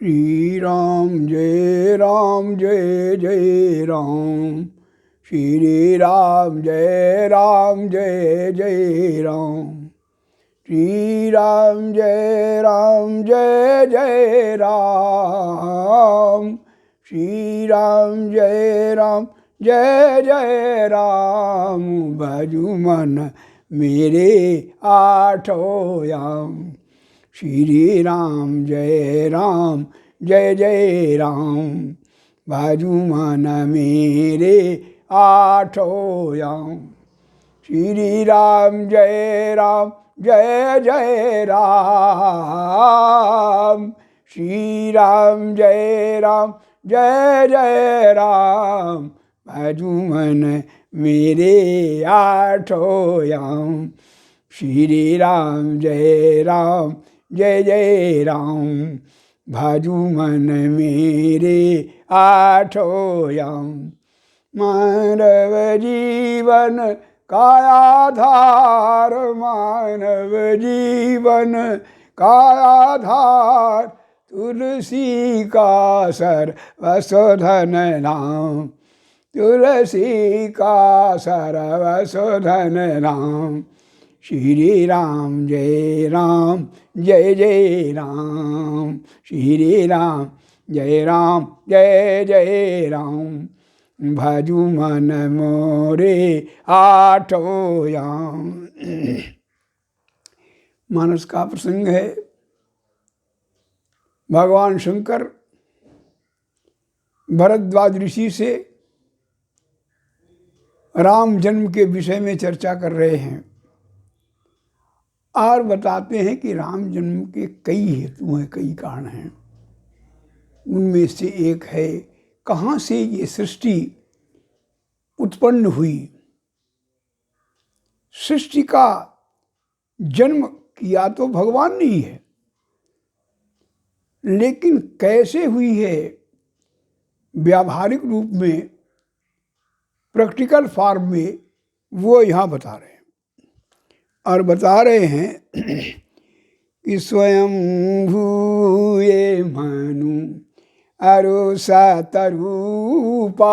श्री राम जय जय राम। श्री राम जय जय राम। श्री राम जय जय राम। श्री राम जय जय राम। भजु मन मेरे आठों याम। श्री राम जय जय राम। भजु मन मेरे आठों याम। श्री राम जय जय राम। श्री राम जय जय राम। भजु मन मेरे आठों याम। श्री राम जय जय राम। भजु मन मेरे आठों याम। मानव जीवन का आधार, मानव जीवन का आधार, तुलसी का सर्वसधन नाम। तुलसी का सर्वसधन नाम। श्री राम जय जय राम। श्री राम जय जय राम। भजु मन मोरे आठों याम। मानस का प्रसंग है। भगवान शंकर भरद्वाज ऋषि से राम जन्म के विषय में चर्चा कर रहे हैं और बताते हैं कि राम जन्म के कई हेतु हैं, कई कारण हैं। उनमें से एक है कहाँ से ये सृष्टि उत्पन्न हुई। सृष्टि का जन्म किया तो भगवान ने ही है, लेकिन कैसे हुई है व्यावहारिक रूप में, प्रैक्टिकल फॉर्म में, वो यहाँ बता रहे हैं। और बता रहे हैं कि स्वयं भूये मनु अरु सतरूपा।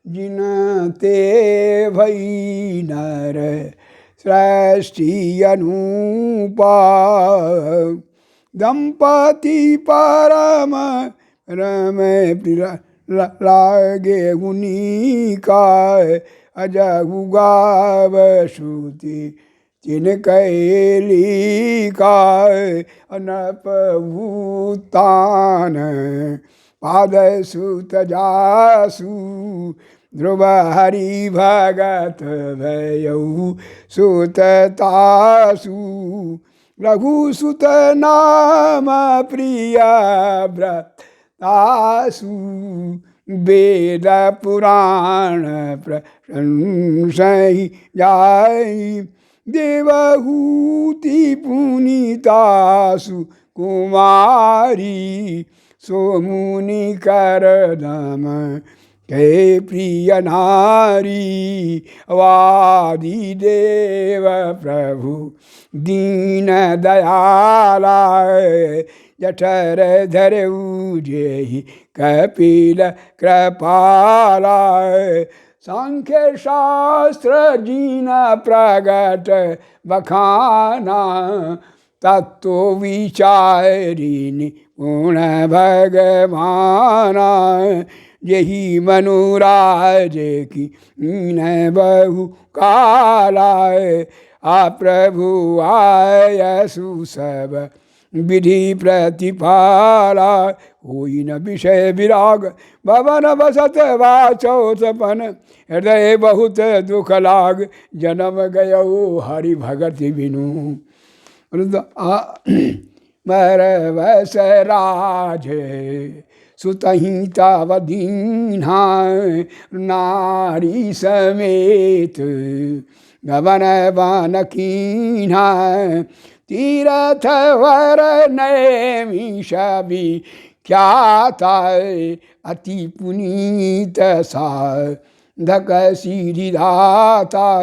जिनते भई नर सृष्टि अनूपा। दंपति परम रम लागे उनिका। अजगु गाव श्रुति तिन कैली का। अनप भूतान पाद सुत जासु। ध्रुव हरि भगत भयउ सुततासु। रघुसुत नाम प्रिय व्रतासु। वेद पुराण प्रशंसहि जाय। देवहूति पुनीतासु कुमारी। सोमुनि करदम के प्रिय नारी। वादी देव प्रभु दीन दयाला। जठर धरऊ जेहि कपिल कृपाला। सांख्य शास्त्र जीन प्रगट बखाना। तत्व विचारिनि पूर्ण भगवाना। यही मनुराज की न बहु काला। आ प्रभु आयसु सब विधि प्रतिपाला। होई न विषय विराग भवन बसत वाचो सपन। हृदय बहुत दुख लाग जन्म गयो हरि भगति बिनु। मरवस राज सुतहि तव दीन्हा। नारी समेत गवन बन कीन्हा। तीरथ वर नैमिष विख्याता। अति पुनीत साधक सिद्धिदाता।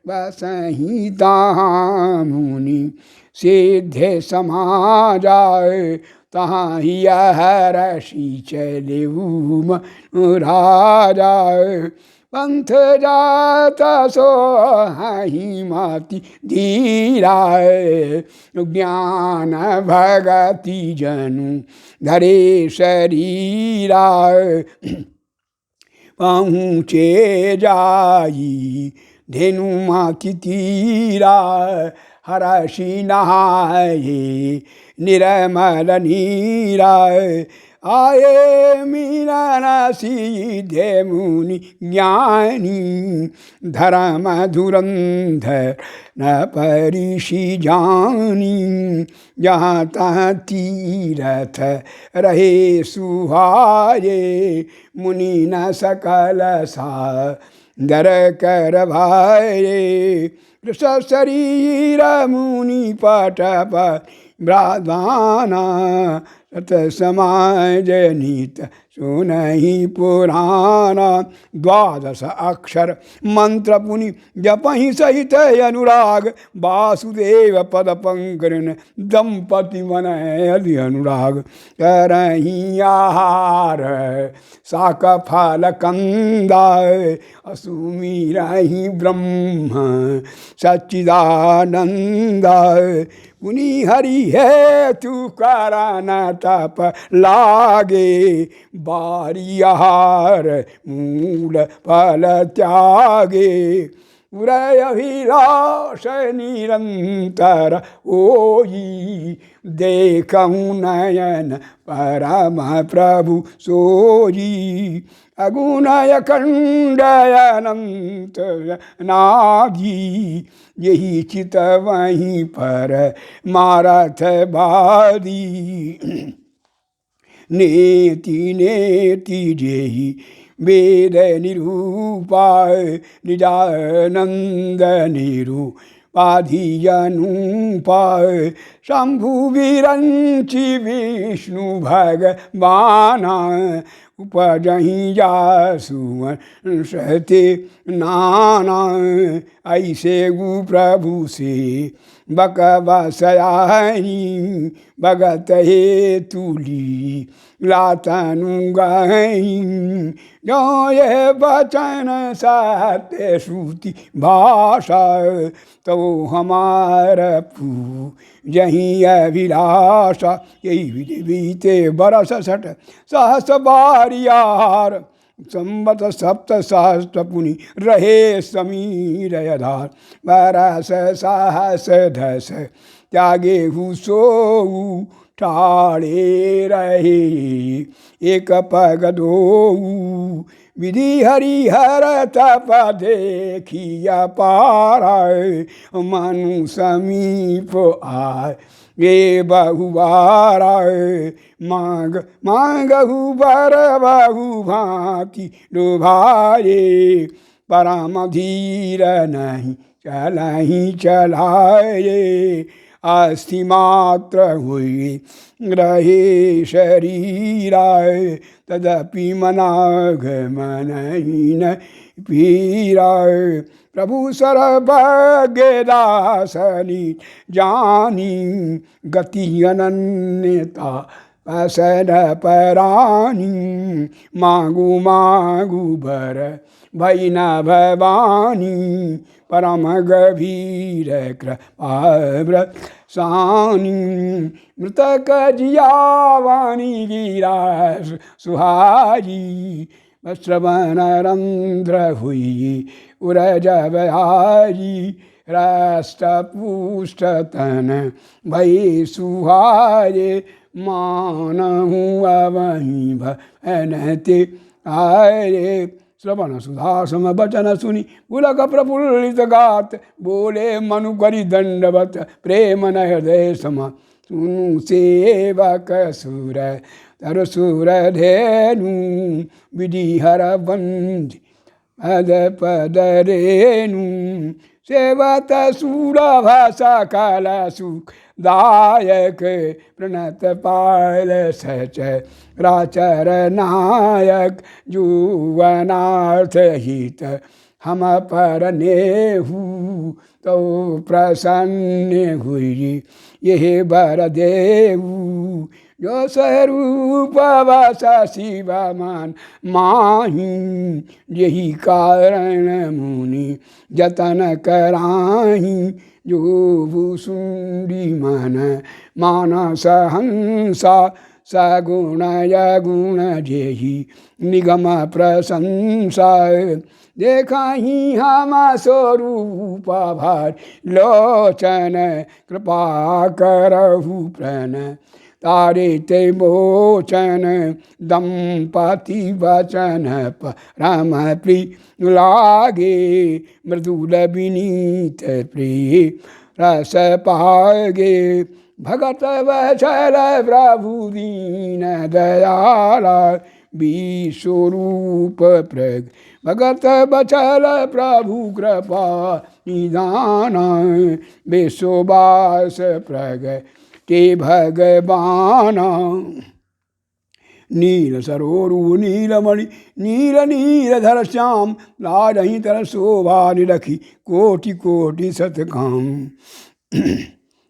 बसहि ताहाँ मुनि सिद्धे समाजा। तहाँ ही हरषि चलेऊ राजा पंथ जाता सो हाहि माति धीरा ज्ञान भगति जनु धरे शरीरा पहुँचे जाई धेनु माति तीरा हरषि नहाए निर्मल नीरा आए मीरा सीधे मुनि ज्ञानी धर्म धुरंधर न परिषि जानी जहाँ तहाँ तीरथ रहे सुहाये मुनि न सकल सा दर कर भाये कृष्ण शरीर मुनि पटप ब्राह्मणा सत समाज नीत सुनहि पुराना 12 अक्षर मंत्र पुनि जपहि सहित अनुराग वासुदेव पद पंकरन दंपति मन अधि अनुराग करहि आहार साक फल कंदा असुमीरहि ब्रह्म सच्चिदानंदा पुनि हरि है तू करान तप लागे बारी आहार मूल फल त्यागे उरय अभिलाष निरंतर ओई देखूं नयन परम प्रभु सोई अगुणय खंडय अनंत नागी यही चित वहीं पर मारथ बादी नेति नेति जेहि वेद निरूपाय निजानंद निरूपाधि अनुपाय शंभु विरंचि विष्णु भगवाना उपजहि जासु सहते नाना ऐसे गु प्रभु से बकबसयानी भगत हे तुली लातनु गई जो ये वचन सत्य श्रुति भाषा तो हमार पू जही अभिलाषा यही विधि बीते बरस 60 सहस बारियार संवत 7 सहस्र पुनि रहे समीर यधार बरस सहस धस त्यागे हुसो ठाड़े रहे एक पग दो विधि हरिहर तप देखिया पारा मनु समीप आए ये बहुबारा मांग मांगहु बर बहु भांति डुभाए परम धीर नहीं चलहि चलाए अस्थि मात्र हुई रहे शरीराय तदपि मनाघ मनहीन पीराय प्रभु सर्वज्ञ दासनी जानी गति अनन्यता असन परानी मांगू मांगू भर भई न भवानी परम गभीर कृपा सानी मृतक जियावाणी गिरा सुहारी श्रवण रंध्र हुई उरज बहारी राष्ट्र पुष्ट तन भई सुहारे मानहु अवहि भनते आरे श्रवण सुधा सम बचन सुनि पुलक प्रफुल्लित गात बोले मनु करि दंडवत प्रेम न हृदय सम सुनु सेवक सुर तर सुर धेनु विधि हर बंधि पद पद रेनु सेवत सुर भाषा काल सुख दायक प्रणत पाल सच राचर नायक जुवनार्थ हित हम पर नेहु तो प्रसन्न हुई यह बर देहु जो स्वरूप वसा शिव मान माही, यही कारण मुनि जतन कराही। जो भूसुंडी मन मानस हंसा, सगुण यगुण जेहि निगम प्रशंसा। देखहि हम स्वरूप भार लोचन, कृपा करहु प्रण तारे ते मोचन। दंपति वचन परम प्रिय लागे, मृदुल विनीत प्रिय रस पागे। भगत वचल प्रभु दीन दयाला, विश्वरूप प्रग भगत बचल प्रभु कृपा निदाना। विश्ववास प्रग के भगवाना। नील सरोरु नीलमणि नील नीलधर श्याम, लाजहि तर शोभा निरखी कोटि कोटि सतकाम।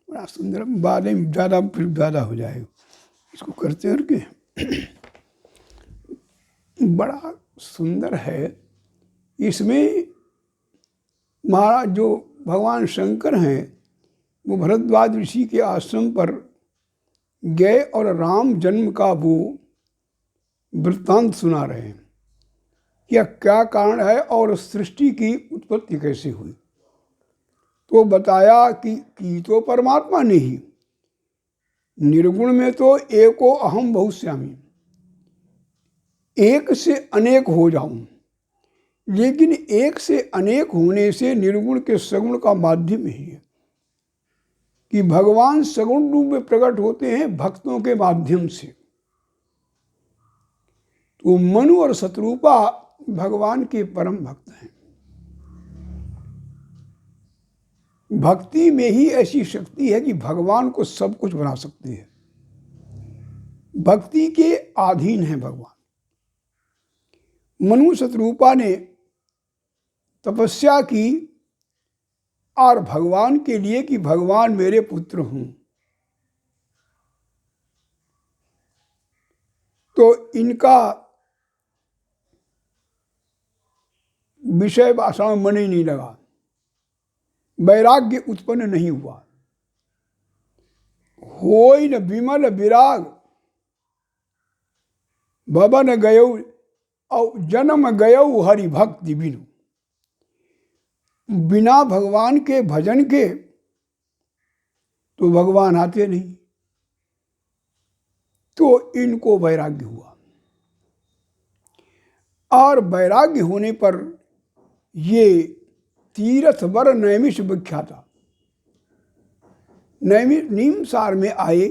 बड़ा सुंदर, बाद में ज़्यादा फिर ज़्यादा हो जाएगा, इसको करते हैं के बड़ा सुंदर है। इसमें महाराज जो भगवान शंकर हैं वो भरद्वाज ऋषि के आश्रम पर गए और राम जन्म का वो वृत्तांत सुना रहे हैं कि क्या कारण है और सृष्टि की उत्पत्ति कैसे हुई। तो बताया कि तो परमात्मा ने ही, निर्गुण में तो एको अहम बहुश्यामी, एक से अनेक हो जाऊं, लेकिन एक से अनेक होने से निर्गुण के सगुण का माध्यम ही है कि भगवान सगुण रूप में प्रकट होते हैं भक्तों के माध्यम से। तो मनु और शत्रुपा भगवान के परम भक्त हैं। भक्ति में ही ऐसी शक्ति है कि भगवान को सब कुछ बना सकती है। भक्ति के अधीन है भगवान। मनु शत्रुपा ने तपस्या की और भगवान के लिए कि भगवान मेरे पुत्र हों। तो इनका विषय भाषा में मन ही नहीं लगा, वैराग्य उत्पन्न नहीं हुआ। होई न विमल विराग, भवन गयो और जन्म गयो हरि भक्ति बिनु। बिना भगवान के भजन के तो भगवान आते नहीं। तो इनको वैराग्य हुआ और वैराग्य होने पर ये तीर्थ वर नैमिष विख्याता नीमसार में आए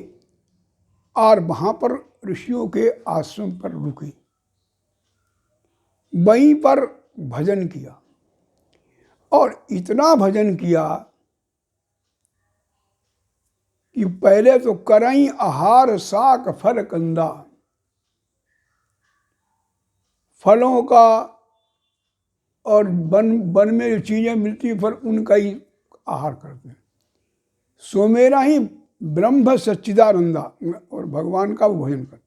और वहां पर ऋषियों के आश्रम पर रुके। वहीं पर भजन किया और इतना भजन किया कि पहले तो करई आहार साक फल कंदा, फलों का और वन में जो चीजें मिलती है फल उनका ही आहार करते हैं। सो मेरा ही ब्रह्म सच्चिदानंदा, और भगवान का वो भजन करते।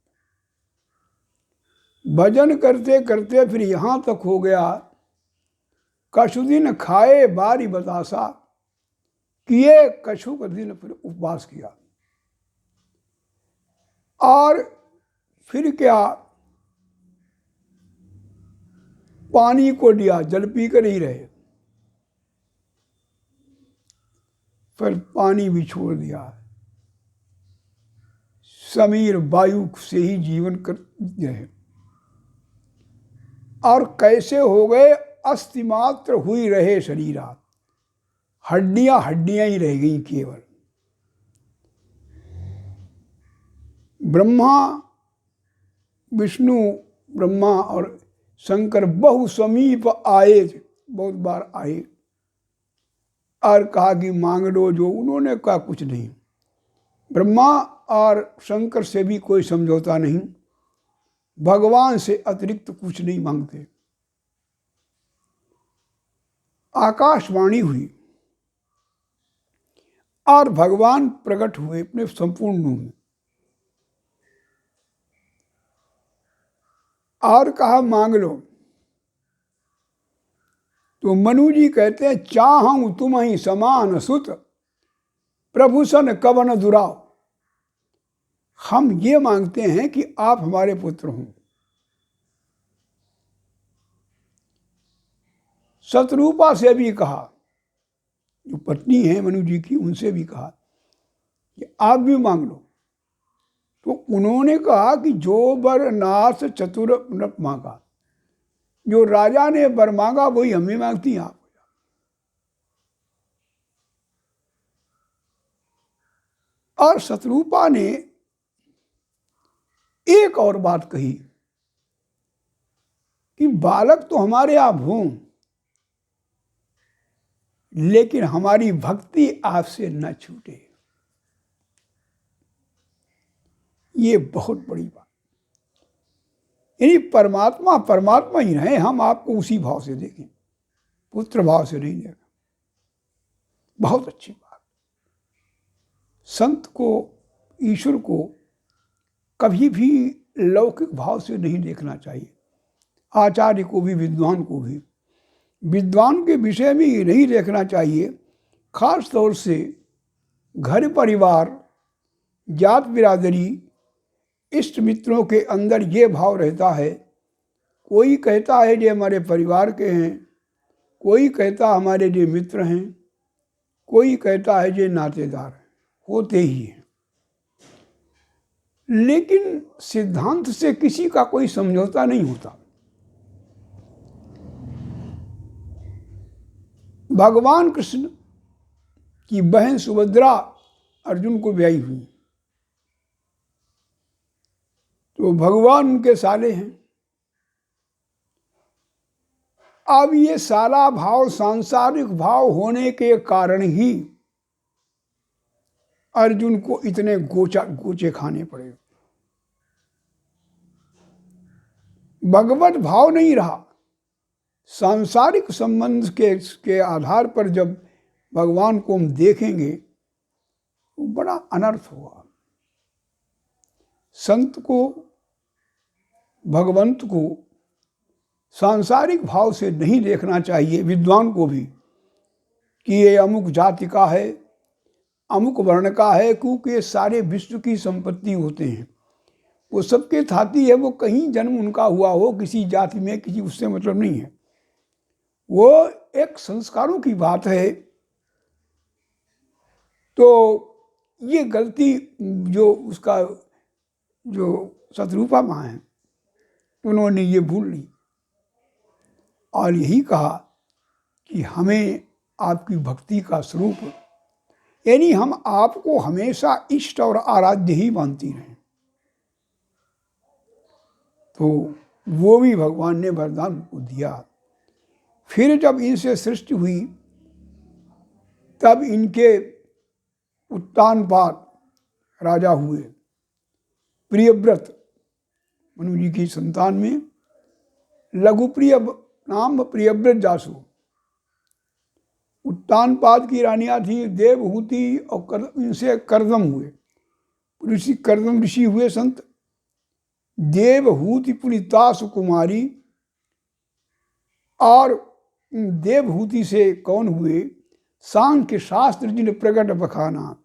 भजन करते करते फिर यहाँ तक हो गया, कछु दिन खाए बारी बतासा, किए कछु का दिन फिर उपवास किया। और फिर क्या, पानी को लिया, जल पीकर ही रहे, फिर पानी भी छोड़ दिया। समीर वायु से ही जीवन कर रहे। और कैसे हो गए, अस्थि मात्र हुई रहे शरीरा, हड्डियां हड्डियां ही रह गई केवल। ब्रह्मा विष्णु ब्रह्मा और शंकर बहु समीप आए, बहुत बार आए और कहा कि मांग लो जो। उन्होंने कहा कुछ नहीं। ब्रह्मा और शंकर से भी कोई समझौता नहीं, भगवान से अतिरिक्त कुछ नहीं मांगते। आकाशवाणी हुई और भगवान प्रकट हुए अपने संपूर्ण रूप में। और कहा मांग लो। तो मनु जी कहते हैं चाहूं तुम ही समान सुत, प्रभु सन कवन दुराव। हम ये मांगते हैं कि आप हमारे पुत्र हों। शतरूपा से भी कहा, जो पत्नी है मनु जी की, उनसे भी कहा कि आप भी मांग लो। तो उन्होंने कहा कि जो बर नाथ चतुर नृप मांगा, जो राजा ने वर मांगा वही हमें मांगती हैं आप। और शतरूपा ने एक और बात कही कि बालक तो हमारे आप हों, लेकिन हमारी भक्ति आपसे न छूटे। ये बहुत बड़ी बात, यानी परमात्मा परमात्मा ही रहे, हम आपको उसी भाव से देखें, पुत्र भाव से नहीं देखें। बहुत अच्छी बात। संत को, ईश्वर को कभी भी लौकिक भाव से नहीं देखना चाहिए। आचार्य को भी, विद्वान को भी, विद्वान के विषय में ये नहीं देखना चाहिए। खास तौर से घर परिवार, जात बिरादरी, इष्ट मित्रों के अंदर ये भाव रहता है। कोई कहता है ये हमारे परिवार के हैं, कोई कहता हमारे ये मित्र हैं, कोई कहता है ये नातेदार हैं, होते ही हैं। लेकिन सिद्धांत से किसी का कोई समझौता नहीं होता। भगवान कृष्ण की बहन सुभद्रा अर्जुन को ब्याही हुई, तो भगवान उनके साले हैं। अब ये साला भाव सांसारिक भाव होने के कारण ही अर्जुन को इतने गोचे खाने पड़े। भगवत भाव नहीं रहा। सांसारिक संबंध के आधार पर जब भगवान को हम देखेंगे तो बड़ा अनर्थ होगा। संत को, भगवंत को सांसारिक भाव से नहीं देखना चाहिए। विद्वान को भी कि ये अमुक जाति का है, अमुक वर्ण का है, क्योंकि ये सारे विश्व की संपत्ति होते हैं। वो सबके थाती है, वो कहीं जन्म उनका हुआ हो किसी जाति में, किसी उससे मतलब नहीं है। वो एक संस्कारों की बात है। तो ये गलती जो उसका जो शतरूपा माँ है, उन्होंने ये भूल ली और यही कहा कि हमें आपकी भक्ति का स्वरूप, यानी हम आपको हमेशा इष्ट और आराध्य ही मानती रहें। तो वो भी भगवान ने वरदान को दिया। फिर जब इनसे सृष्टि हुई तब इनके उत्तानपाद राजा हुए। प्रियव्रत मनु जी की संतान में लघुप्रिय नाम प्रियव्रत जासु। उत्तानपाद की रानियाँ थी देवहूति और इनसे करदम हुए ऋषि, करदम ऋषि हुए संत। देवहूति पुलिता सुकुमारी, और देवहूति से कौन हुए? सांख्य शास्त्र जिन प्रकट बखाना,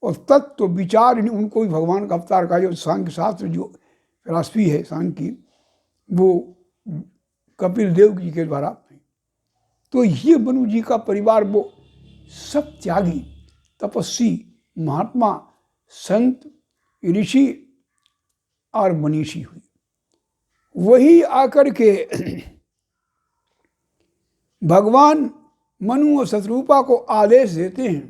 और तत्व विचार उनको भी भगवान का अवतार का। जो सांख्य शास्त्र जो फिलॉसफी है सांख्य की, वो कपिल देव जी के द्वारा। तो ये मनु जी का परिवार वो सब त्यागी, तपस्वी, महात्मा, संत, ऋषि और मनीषी हुई। वही आकर के भगवान मनु और शतरूपा को आदेश देते हैं,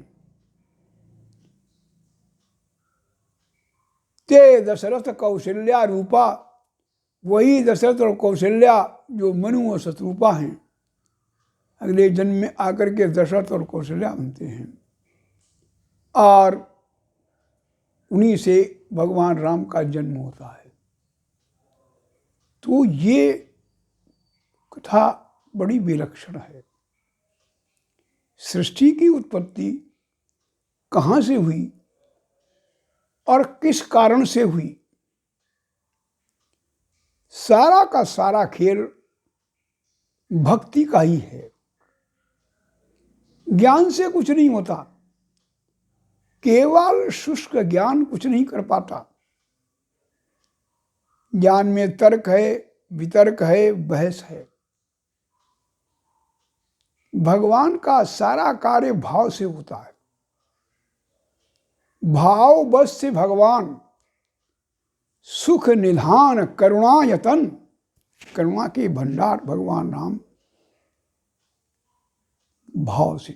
ते दशरथ कौशल्या रूपा। वही दशरथ और कौशल्या जो मनु और शतरूपा हैं, अगले जन्म में आकर के दशरथ और कौशल्या बनते हैं, और उन्हीं से भगवान राम का जन्म होता है। तो ये कथा बड़ी विलक्षण है। सृष्टि की उत्पत्ति कहाँ से हुई और किस कारण से हुई, सारा का सारा खेल भक्ति का ही है। ज्ञान से कुछ नहीं होता, केवल शुष्क ज्ञान कुछ नहीं कर पाता। ज्ञान में तर्क है, वितर्क है, बहस है। भगवान का सारा कार्य भाव से होता है। भाव बस से भगवान सुख निधान करुणा यतन, करुणा के भंडार भगवान राम भाव से।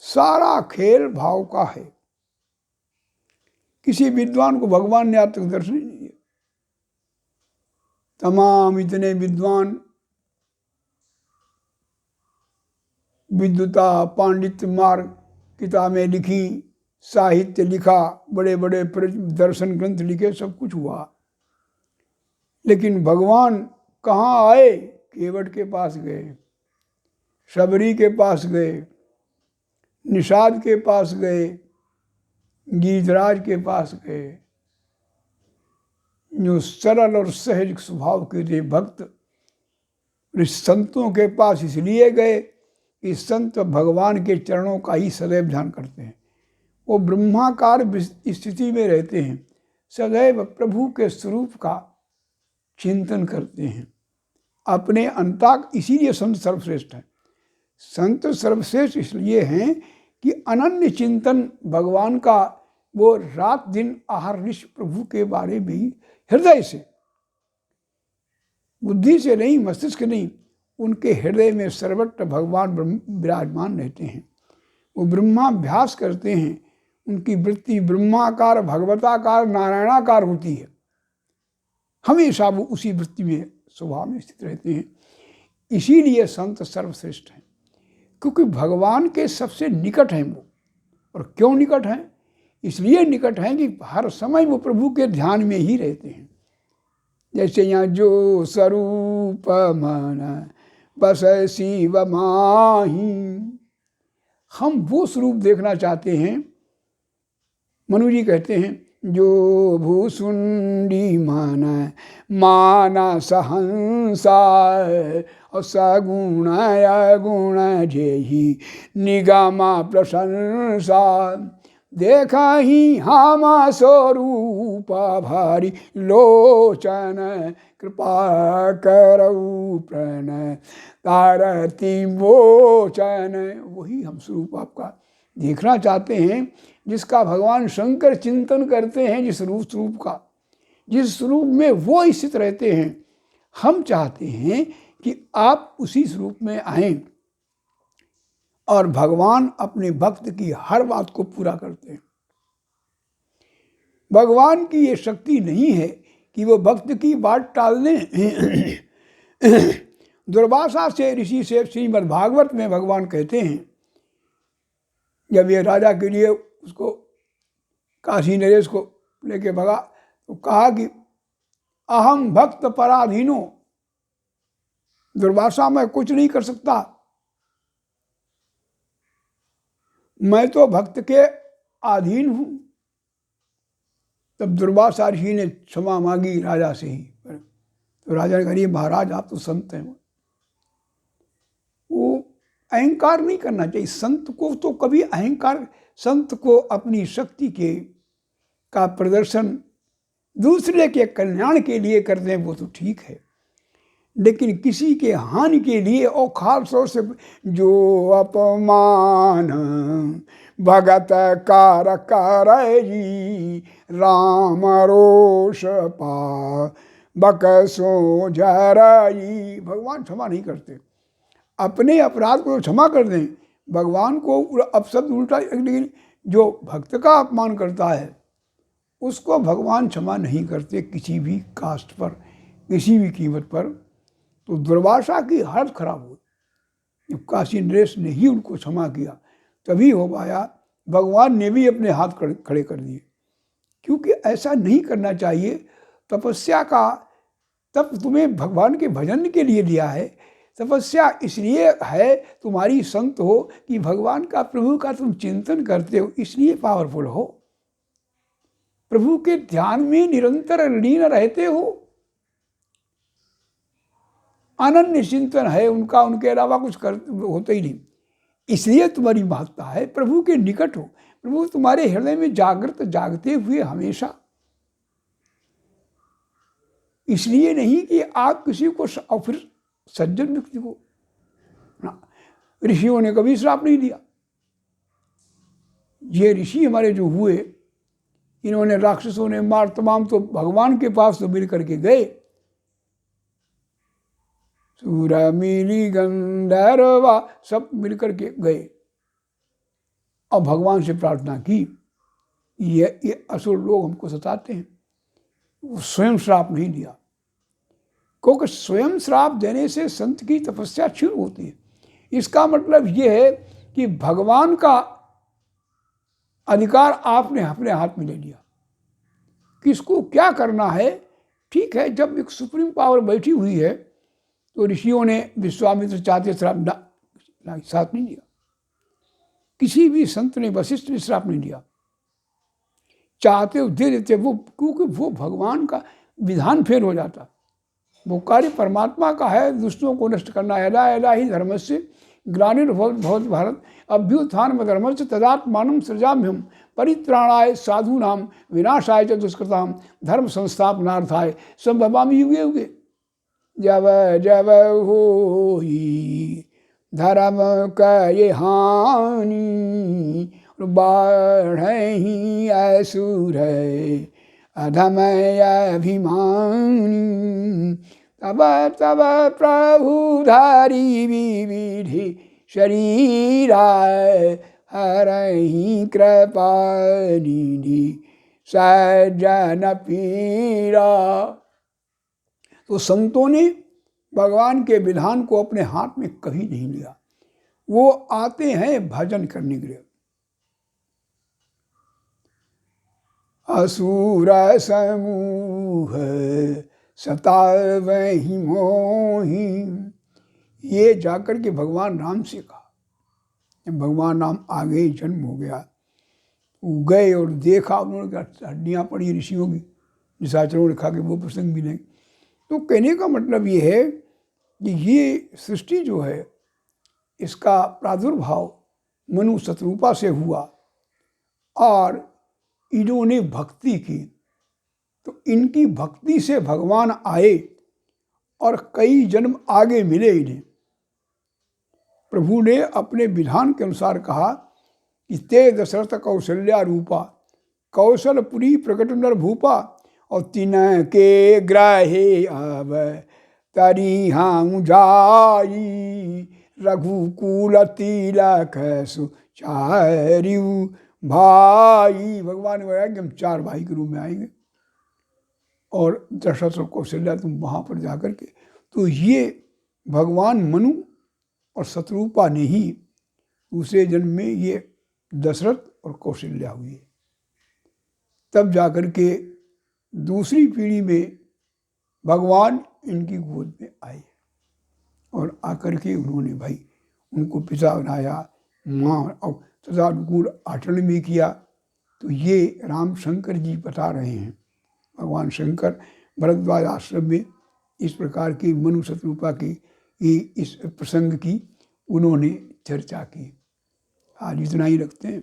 सारा खेल भाव का है। किसी विद्वान को भगवान ने आज तक दर्शन नहीं दिया। तमाम इतने विद्वान विद्वता पांडित्य मार्ग किताबें लिखी, साहित्य लिखा, बड़े बड़े दर्शन ग्रंथ लिखे, सब कुछ हुआ, लेकिन भगवान कहाँ आए? केवट के पास गए, शबरी के पास गए, निषाद के पास गए, गीतराज के पास गए। जो सरल और सहज स्वभाव के थे भक्त, संतों के पास इसलिए गए कि संत भगवान के चरणों का ही सदैव ध्यान करते हैं। वो ब्रह्माकार स्थिति में रहते हैं, सदैव प्रभु के स्वरूप का चिंतन करते हैं अपने अंतक। इसीलिए संत सर्वश्रेष्ठ हैं। संत सर्वश्रेष्ठ इसलिए हैं कि अनन्य चिंतन भगवान का, वो रात दिन अहर्निश प्रभु के बारे में ही हृदय से, बुद्धि से नहीं, मस्तिष्क नहीं, उनके हृदय में सर्वत्र भगवान विराजमान रहते हैं। वो ब्रह्माभ्यास करते हैं, उनकी वृत्ति ब्रह्माकार, भगवताकार, नारायणाकार होती है। हमेशा वो उसी वृत्ति में, स्वभाव में स्थित रहते हैं। इसीलिए संत सर्वश्रेष्ठ हैं, क्योंकि भगवान के सबसे निकट हैं वो। और क्यों निकट हैं? इसलिए निकट हैं कि हर समय वो प्रभु के ध्यान में ही रहते हैं। जैसे यहाँ जो स्वरूप मन बस शिव माही, हम वो स्वरूप देखना चाहते हैं। मनु जी कहते हैं, जो भूसुंडी माना सहंसा और सगुण अगुण जेहि निगमा प्रशंसा, देखा ही हम स्वरूप भारी लोचन, कृपा करऊ प्रण तारती मोचन। वही हम स्वरूप आपका देखना चाहते हैं, जिसका भगवान शंकर चिंतन करते हैं, जिस स्वरूप का, जिस स्वरूप में वो स्थित रहते हैं। हम चाहते हैं कि आप उसी स्वरूप में आएं। और भगवान अपने भक्त की हर बात को पूरा करते हैं। भगवान की ये शक्ति नहीं है कि वो भक्त की बात टाल दें। दुर्वासा से ऋषि से श्रीमद् भागवत में भगवान कहते हैं, जब ये राजा के लिए उसको काशी नरेश को लेके भगा, तो कहा कि अहम भक्त पराधीनो, दुर्वासा मैं कुछ नहीं कर सकता, मैं तो भक्त के अधीन हूं। तब दुर्वासा ऋषि ने क्षमा मांगी राजा से ही। तो राजा ने कहा, महाराज आप तो संत हैं। वो अहंकार नहीं करना चाहिए। संत को तो कभी अहंकार, संत को अपनी शक्ति का प्रदर्शन दूसरे के कल्याण के लिए करते हैं, वो तो ठीक है, लेकिन किसी के हानि के लिए और खास तौर से जो अपमान भगत कार करई राम रोष पा बकसो जरई। भगवान क्षमा नहीं करते। अपने अपराध को क्षमा कर दें, भगवान को अपशब्द उल्टा, लेकिन जो भक्त का अपमान करता है उसको भगवान क्षमा नहीं करते किसी भी कास्ट पर, किसी भी कीमत पर। तो दुर्वासा की हालत खराब हुई। जब काशी नरेश ने ही उनको क्षमा किया तभी हो पाया। भगवान ने भी अपने हाथ खड़े कर दिए, क्योंकि ऐसा नहीं करना चाहिए। तपस्या का तप तुम्हें भगवान के भजन के लिए दिया है। तपस्या इसलिए है तुम्हारी संत हो कि भगवान का, प्रभु का तुम चिंतन करते हो, इसलिए पावरफुल हो। प्रभु के ध्यान में निरंतर लीन रहते हो। अनन्य चिंतन है उनका, उनके अलावा कुछ होता ही नहीं, इसलिए तुम्हारी महत्ता है। प्रभु के निकट हो, प्रभु तुम्हारे हृदय में जागृत जागते हुए हमेशा। इसलिए नहीं कि आप किसी को और फिर सज्जन व्यक्ति को, ऋषियों ने कभी श्राप नहीं दिया। ये ऋषि हमारे जो हुए, इन्होंने, राक्षसों ने मार तमाम तो भगवान के पास तो मिल करके गए, सूर मिली गंधर्वा सब मिल करके गए और भगवान से प्रार्थना की, ये असुर लोग हमको सताते हैं। वो स्वयं श्राप नहीं दिया, क्योंकि स्वयं श्राप देने से संत की तपस्या क्षीण होती है। इसका मतलब ये है कि भगवान का अधिकार आपने अपने हाथ में ले लिया, किसको क्या करना है। ठीक है, जब एक सुप्रीम पावर बैठी हुई है तो ऋषियों ने विश्वामित्र चाहते श्राप साथ नहीं दिया, किसी भी संत ने, वशिष्ठ ने श्राप नहीं दिया। चाहते दे देते वो, क्योंकि वो भगवान का विधान फेल हो जाता। वो कार्य परमात्मा का है, दुष्टों को नष्ट करना। यदा यदा ही धर्मस्य ग्लानिर्भवति भारत अभ्युत्थानमधर्मस्य तदात्मानं सृजाम्यहम् परित्राणाय साधूनां विनाशाय च दुष्कृतां धर्म संस्थापनार्थाय संभवामि युगे युगे। जब जब होई धर्म कये हानि बाढ़हि असुर अधमय अभिमानी। तब तब प्रभु धारी विविधि शरीरा हरहि कृपा निधि सज्जन पीरा। तो संतों ने भगवान के विधान को अपने हाथ में कभी नहीं लिया, वो आते हैं भजन करने के लिए। असुर समूह सतावहि मोहि, ये जाकर के भगवान राम से कहा। जब भगवान राम आ गए, जन्म हो गया, वो गए और देखा, उन्होंने हड्डियाँ पड़ी ऋषियों की, निशाचरों ने खा के, वो प्रसंग भी नहीं। तो कहने का मतलब ये है कि ये सृष्टि जो है, इसका प्रादुर्भाव मनु शतरूपा से हुआ और इन्होंने भक्ति की, तो इनकी भक्ति से भगवान आए और कई जन्म आगे मिले इन्हें। प्रभु ने अपने विधान के अनुसार कहा कि ते दशरथ कौशल्या रूपा कौशलपुरी प्रकट नर भूपा और तिन के ग्रहे अब तरी हाँ जाई रघुकुल तिलक सुचार्यु भाई। भगवान ने बताया कि हम 4 भाई के रूप में आएंगे और दशरथ और कौशल्या तुम वहाँ पर जाकर के। तो ये भगवान मनु और शतरूपा ने ही दूसरे जन्म में ये दशरथ और कौशल्या हुई, तब जाकर के दूसरी पीढ़ी में भगवान इनकी गोद में आए और आकर के उन्होंने भाई उनको पिता बनाया, माँ और तथा अनुकूल आचरण भी किया। तो ये राम शंकर जी बता रहे हैं, भगवान शंकर भरद्वाज आश्रम में इस प्रकार की मनु शतरूपा की इस प्रसंग की उन्होंने चर्चा की। आज इतना ही रखते हैं।